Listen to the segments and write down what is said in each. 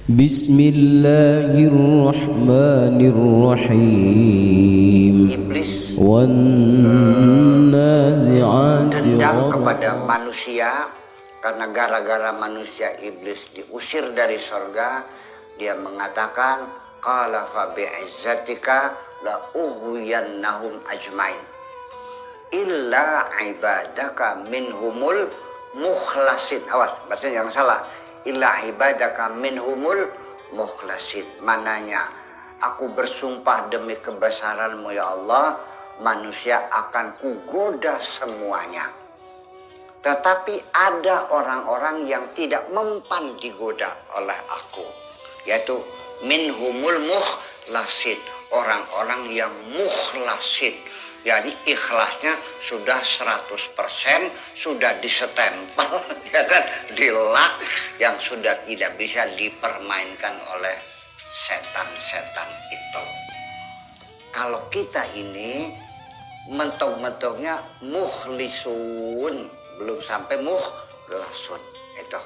Bismillahirrahmanirrahim. Iblis Wan-nazi'ati dendam gharqa. kepada manusia karena gara-gara manusia iblis diusir dari sorga. Dia mengatakan, qala fa bi'izzatika la ughwiyannahum ajmain illa ibadaka minhumul mukhlasin. Awas, bahasanya jangan salah. Illa ibadaka minhumul mukhlasin. Mananya, aku bersumpah demi kebesaranmu ya Allah, manusia akan kugoda semuanya. Tetapi ada orang-orang yang tidak mempan digoda oleh aku, yaitu minhumul mukhlasin, orang-orang yang mukhlasin. Jadi ikhlasnya sudah 100%, sudah disestempel, ya kan, dilak, yang sudah tidak bisa dipermainkan oleh setan-setan itu. Kalau kita ini mentok-mentoknya mukhlisun, belum sampai mukhlasun, itu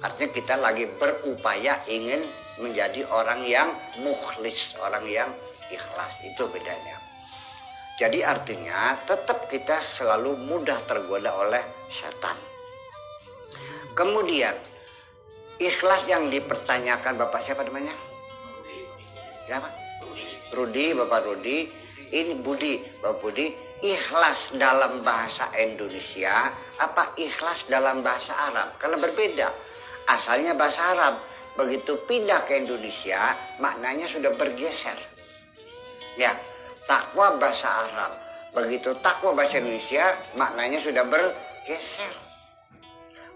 artinya kita lagi berupaya ingin menjadi orang yang mukhlis, orang yang ikhlas, itu bedanya. Jadi artinya tetap kita selalu mudah tergoda oleh setan. Kemudian ikhlas yang dipertanyakan Bapak siapa namanya? Siapa? Rudi, Bapak Rudi. Ini Budi, Bapak Budi. Ikhlas dalam bahasa Indonesia apa ikhlas dalam bahasa Arab? Karena berbeda. Asalnya bahasa Arab, begitu pindah ke Indonesia maknanya sudah bergeser. Ya. Takwa bahasa Arab, begitu takwa bahasa Indonesia maknanya sudah bergeser.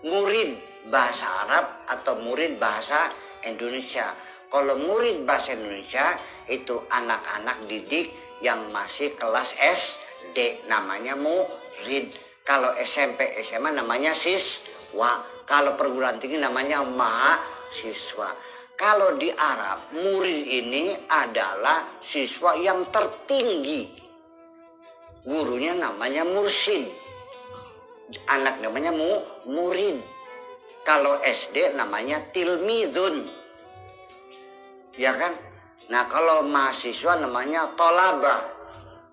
Murid bahasa Arab atau murid bahasa Indonesia. Kalau murid bahasa Indonesia itu anak-anak didik yang masih kelas SD, namanya murid. Kalau SMP SMA namanya siswa. Kalau perguruan tinggi namanya mahasiswa. Kalau di Arab, murid ini adalah siswa yang tertinggi. Gurunya namanya mursyid. Anak namanya murid. Kalau SD namanya tilmidun. Ya kan? Nah kalau mahasiswa namanya tolabah.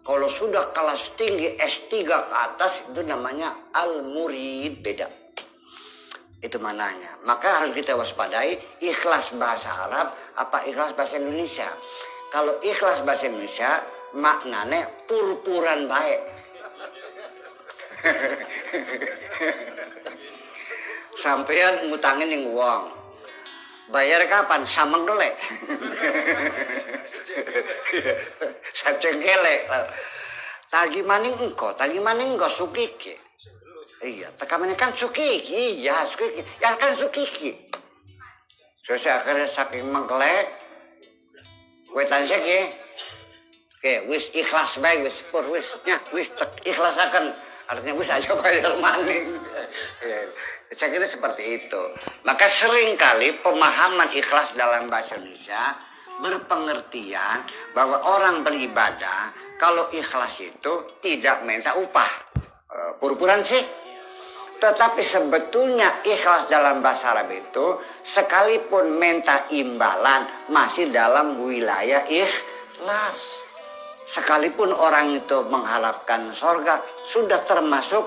Kalau sudah kelas tinggi S3 ke atas itu namanya al-murid, beda. Itu mananya. Maka harus kita waspadai ikhlas bahasa Arab apa ikhlas bahasa Indonesia. Kalau ikhlas bahasa Indonesia maknanya purpuran baik. Sampean ngutangin yang uang, bayar kapan? Sameng dolek. Sacengkelek. Tagi maning engko sukiki. Iya, tekanannya kan sukiki, iya sukiki, ya kan sukiki. Saya akhirnya saking mengkelek, wetan saya wis ikhlas baik, wis pur wis, nya wis ikhlas akan, artinya wis aja bayar maning. Saya kira seperti itu. Maka seringkali pemahaman ikhlas dalam bahasa Indonesia berpengertian bahwa orang beribadah kalau ikhlas itu tidak minta upah, pur-puran sih. Tetapi sebetulnya ikhlas dalam bahasa Arab itu sekalipun minta imbalan masih dalam wilayah ikhlas. Sekalipun orang itu mengharapkan sorga sudah termasuk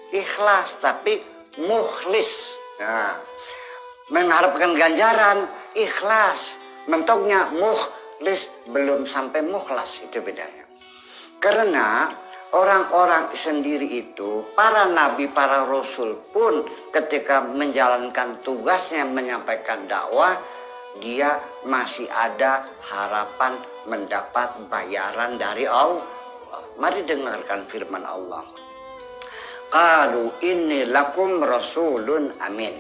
ikhlas, tapi mukhlis. Nah, mengharapkan ganjaran ikhlas, mentoknya mukhlis, belum sampai mukhlas, itu bedanya. Karena orang-orang sendiri itu, para nabi, para rasul pun ketika menjalankan tugasnya menyampaikan dakwah, dia masih ada harapan mendapat bayaran dari Allah. Mari dengarkan firman Allah. Qalu inni lakum rasulun amin.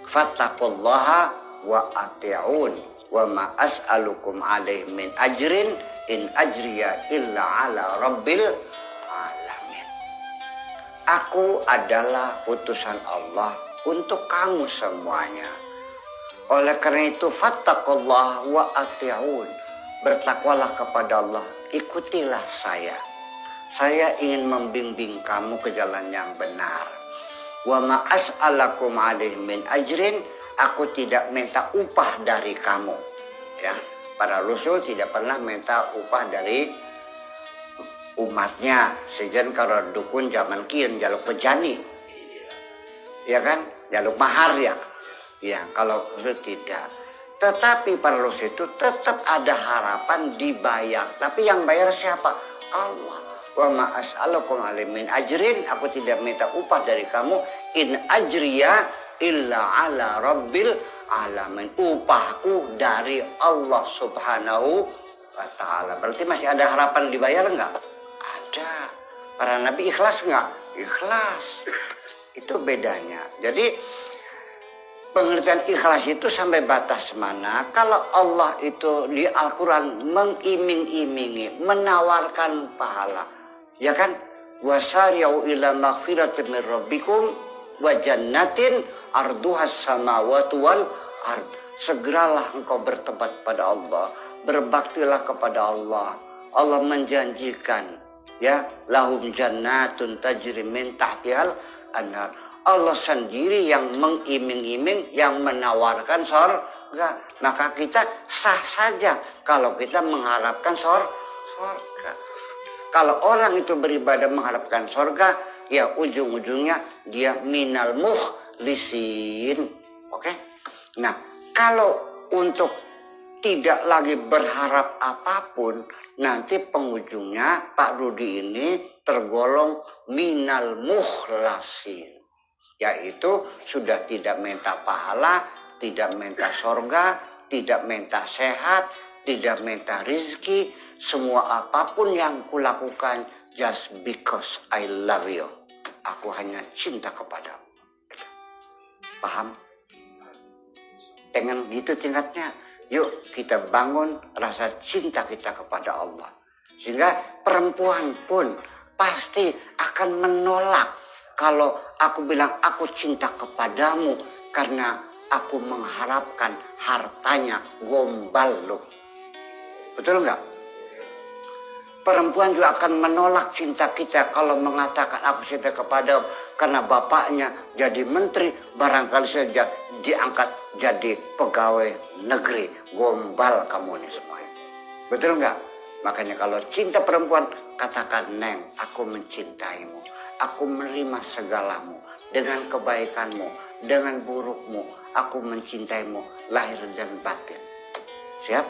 Fattaqullaha wa ati'un wa ma as'alukum alaihi min ajrin in ajriya illa ala rabbil alamin. Aku adalah utusan Allah untuk kamu semuanya. Oleh karena itu fattaqullah wa ati'un. Bertakwalah kepada Allah, ikutilah saya. Saya ingin membimbing kamu ke jalan yang benar. Wa ma as'alakum alaihi min ajrin, aku tidak minta upah dari kamu. Ya, para rasul tidak pernah minta upah dari umatnya. Sejen kalau dukun zaman kian jaluk pejani, ya kan, jaluk mahar ya. Ya, kalau rasul tidak. Tetapi para rasul itu tetap ada harapan dibayar. Tapi yang bayar siapa? Allah. Wa ma as'alukum alaihi min ajrin, aku tidak minta upah dari kamu. In ajriya illa ala rabbil alamin. Upahku dari Allah subhanahu wa ta'ala. Berarti masih ada harapan dibayar enggak? Ada. Para nabi ikhlas enggak? Ikhlas. Itu bedanya. Jadi pengertian ikhlas itu sampai batas mana? Kalau Allah itu di Al-Quran mengiming-imingi, menawarkan pahala, ya kan? Wasari'u ila maghfiratin min rabbikum wa jannatin arduhas samawati wal ard. Segeralah engkau bertobat pada Allah, berbaktilah kepada Allah. Allah menjanjikan, ya, lahum jannatun tajri min tahtihal anhar. Allah sendiri yang mengiming-iming, yang menawarkan surga. Maka kita sah saja kalau kita mengharapkan surga. Kalau orang itu beribadah mengharapkan surga, ya ujung-ujungnya dia minal mukhlisin. Oke? Nah, kalau untuk tidak lagi berharap apapun, nanti penghujungnya Pak Rudi ini tergolong minal mukhlasin. Yaitu sudah tidak minta pahala, tidak minta surga, tidak minta sehat, tidak minta rizki. Semua apapun yang kulakukan just because I love you. Aku hanya cinta kepadamu. Paham? Pengen gitu tingkatnya. Yuk kita bangun rasa cinta kita kepada Allah. Sehingga perempuan pun pasti akan menolak kalau aku bilang aku cinta kepadamu karena aku mengharapkan hartanya, gombal loh. Betul nggak? Perempuan juga akan menolak cinta kita kalau mengatakan aku cinta kepadamu karena bapaknya jadi menteri, barangkali saja diangkat jadi pegawai negeri. Gombal kamu nih semuanya. Betul nggak? Makanya kalau cinta perempuan, katakan, Neng, aku mencintaimu. Aku menerima segalamu, dengan kebaikanmu, dengan burukmu, aku mencintaimu lahir dan batin. Siap?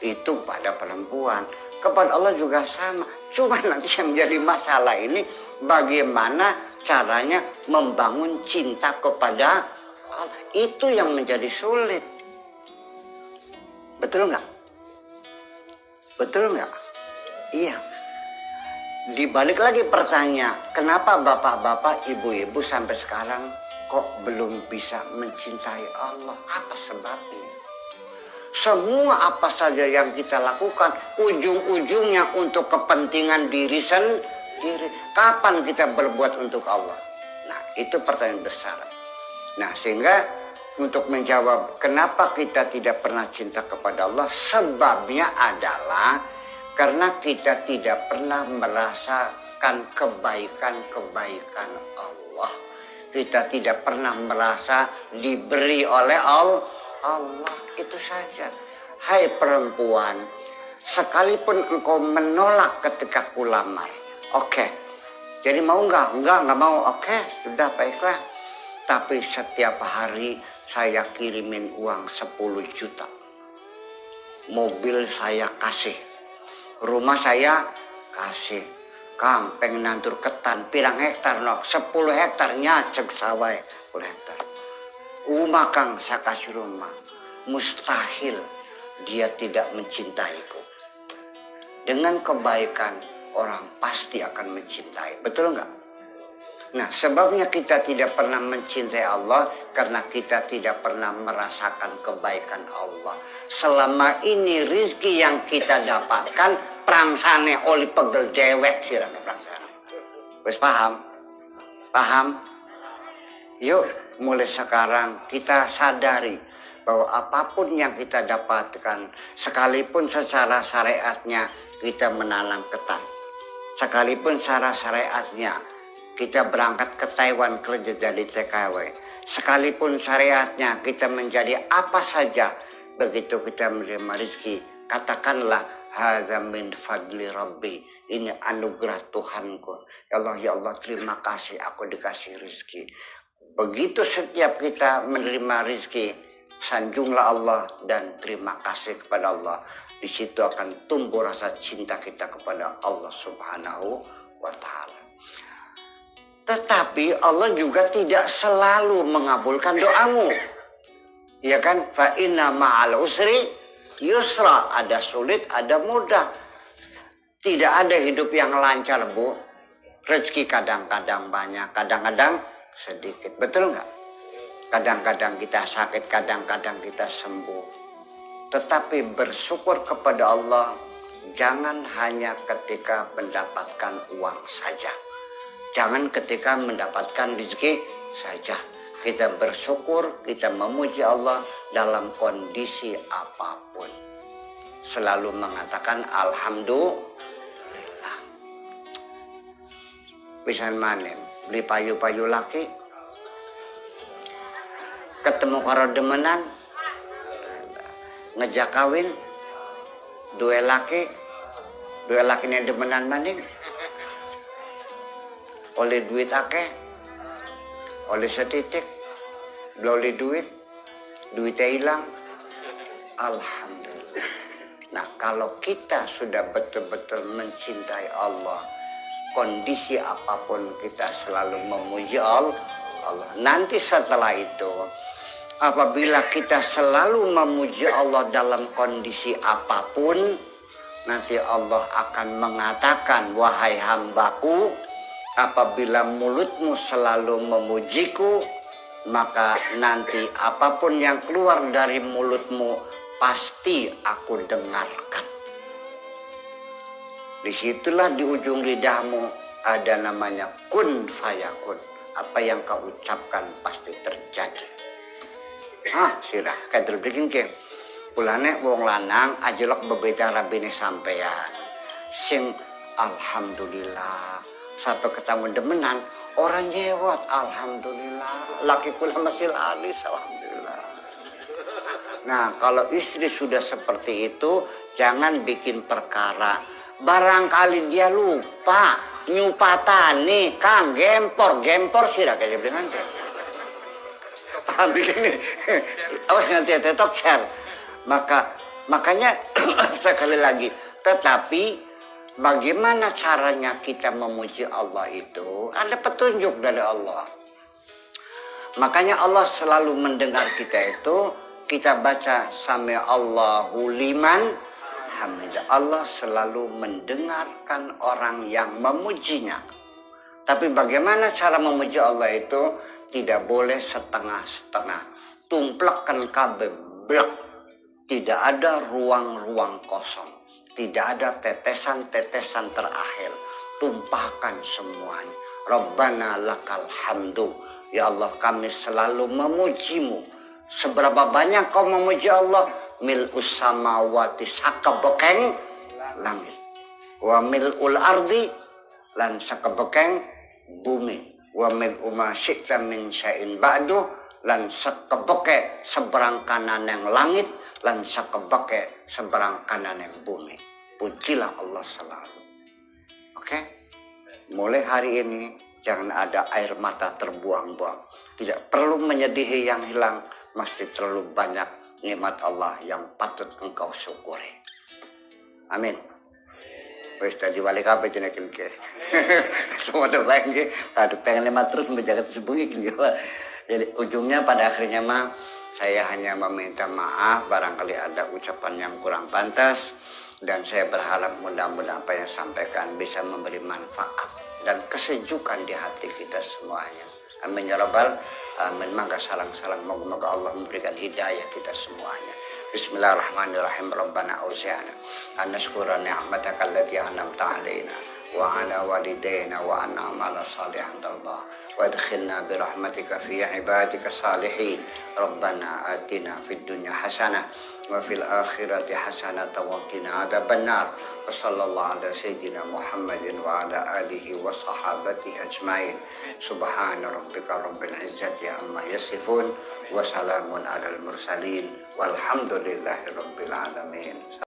Itu pada perempuan. Kepada Allah juga sama. Cuma nanti yang menjadi masalah ini bagaimana caranya membangun cinta kepada Allah. Itu yang menjadi sulit. Betul nggak? Betul nggak? Iya. Dibalik lagi pertanyaan, kenapa bapak-bapak, ibu-ibu sampai sekarang kok belum bisa mencintai Allah? Apa sebabnya? Semua apa saja yang kita lakukan, ujung-ujungnya untuk kepentingan diri sendiri. Kapan kita berbuat untuk Allah? Nah, itu pertanyaan besar. Nah, sehingga untuk menjawab kenapa kita tidak pernah cinta kepada Allah, sebabnya adalah karena kita tidak pernah merasakan kebaikan-kebaikan Allah. Kita tidak pernah merasa diberi oleh Allah. Itu saja. Hai perempuan, sekalipun engkau menolak ketika kulamar. Oke. Jadi mau nggak? Nggak mau. Oke, sudah baiklah. Tapi setiap hari saya kirimin uang 10 juta. Mobil saya kasih. Rumah saya kasih. Kang pengen nantur ketan pirang hektar nok 10 hektar nyacek sawah 10 hektar. Rumah Kang saya kasih rumah. Mustahil dia tidak mencintaiku. Dengan kebaikan orang pasti akan mencintai. Betul nggak? Nah, sebabnya kita tidak pernah mencintai Allah karena kita tidak pernah merasakan kebaikan Allah. Selama ini rizki yang kita dapatkan prangsane oli pegel dewek sirah prangsane. Wes paham? Paham? Yuk, mulai sekarang kita sadari bahwa apapun yang kita dapatkan, sekalipun secara syariatnya kita menanam ketan, sekalipun secara syariatnya kita berangkat ke Taiwan kerja jadi TKW, Sekalipun syariatnya kita menjadi apa saja, begitu kita menerima rezeki, katakanlah hadza min fadli rabbi, ini anugerah Tuhanku. Ya Allah, terima kasih aku dikasih rezeki. Begitu setiap kita menerima rezeki, sanjunglah Allah dan terima kasih kepada Allah. Di situ akan tumbuh rasa cinta kita kepada Allah Subhanahu wa Ta'ala. Tetapi Allah juga tidak selalu mengabulkan doamu. Ya kan? Fa inna ma'al usri yusra. Ada sulit, ada mudah. Tidak ada hidup yang lancar, Bu. Rezeki kadang-kadang banyak, kadang-kadang sedikit. Betul nggak? Kadang-kadang kita sakit, kadang-kadang kita sembuh. Tetapi bersyukur kepada Allah jangan hanya ketika mendapatkan uang saja. Jangan ketika mendapatkan rezeki saja. Kita bersyukur, kita memuji Allah dalam kondisi apapun. Selalu mengatakan alhamdulillah. Pisan manem, beli payu-payu laki. Ketemu karo demenan, ngejak kawin, dua laki ini demenan maning. Oleh duit akeh, oleh setitik, oleh duitnya hilang. Alhamdulillah. Nah, kalau kita sudah betul-betul mencintai Allah, kondisi apapun kita selalu memuji Allah. Nanti setelah itu, apabila kita selalu memuji Allah dalam kondisi apapun, nanti Allah akan mengatakan, wahai hambaku, apabila mulutmu selalu memujiku, maka nanti apapun yang keluar dari mulutmu pasti aku dengarkan. Disitulah di ujung lidahmu ada namanya kun fayakun. Apa yang kau ucapkan pasti terjadi. Sirah, kayak terbikin ke. Pulane wong lanang ajelok berbeda rabine sampean. Sing alhamdulillah. Sampai ketemu demenan, orang nyewot, alhamdulillah. Laki kula masih laris, alhamdulillah. Nah, kalau istri sudah seperti itu, jangan bikin perkara. Barangkali dia lupa, nyupatani, Kang, gempor sirah kayak dengan saya. Ambil ini, awas nanti tetok share. Makanya sekali lagi, tetapi bagaimana caranya kita memuji Allah itu ada petunjuk dari Allah. Makanya Allah selalu mendengar kita itu, kita baca sami Allahu liman hamidah. Allah selalu mendengarkan orang yang memujinya. Tapi bagaimana cara memuji Allah itu? Tidak boleh setengah-setengah. Tumplakkan kabeh blek. Tidak ada ruang-ruang kosong. Tidak ada tetesan-tetesan terakhir. Tumpahkan semuanya. Rabbana lakal hamdu. Ya Allah, kami selalu memujimu. Seberapa banyak kau memuji Allah? Mil'us samawati sakabekeng langit. Wa mil'ul ardi lan sakabekeng bumi. Wa mil'u ma syi'ta min syai'in ba'du lan sakabeke seberang kanan yang langit lan sakabeke seberang kanan yang bumi. Pujilah Allah selalu. Oke? Mulai hari ini jangan ada air mata terbuang-buang. Tidak perlu menyedihi yang hilang. Masih terlalu banyak nikmat Allah yang patut engkau syukuri. Amin. Wis tadi balik apa jenakin ke. Semua ada baik. Aduh, pengen nikmat terus menjaga sembunyi gitu. Jadi ujungnya pada akhirnya mah saya hanya meminta maaf barangkali ada ucapan yang kurang pantas. Dan saya berharap mudah-mudahan apa yang sampaikan bisa memberi manfaat dan kesejukan di hati kita semuanya. Amin ya rabbal alamin. Maka salang-salang moga Allah memberikan hidayah kita semuanya. Bismillahirrahmanirrahim. Rabbana auzi'na an nashkura ni'mataka allati an'amta 'alaina wa 'ala walidayna wa an na'mala salihan tardah وادخلنا برحمتك في عبادك الصالحين ربنا آتنا في الدنيا حسنة وفي الآخرة حسنة وقنا عذاب النار وصلى الله على سيدنا محمد وعلى آله وصحابته أجمعين سبحان ربك رب العزة عما يصفون وسلام على المرسلين والحمد لله رب العالمين.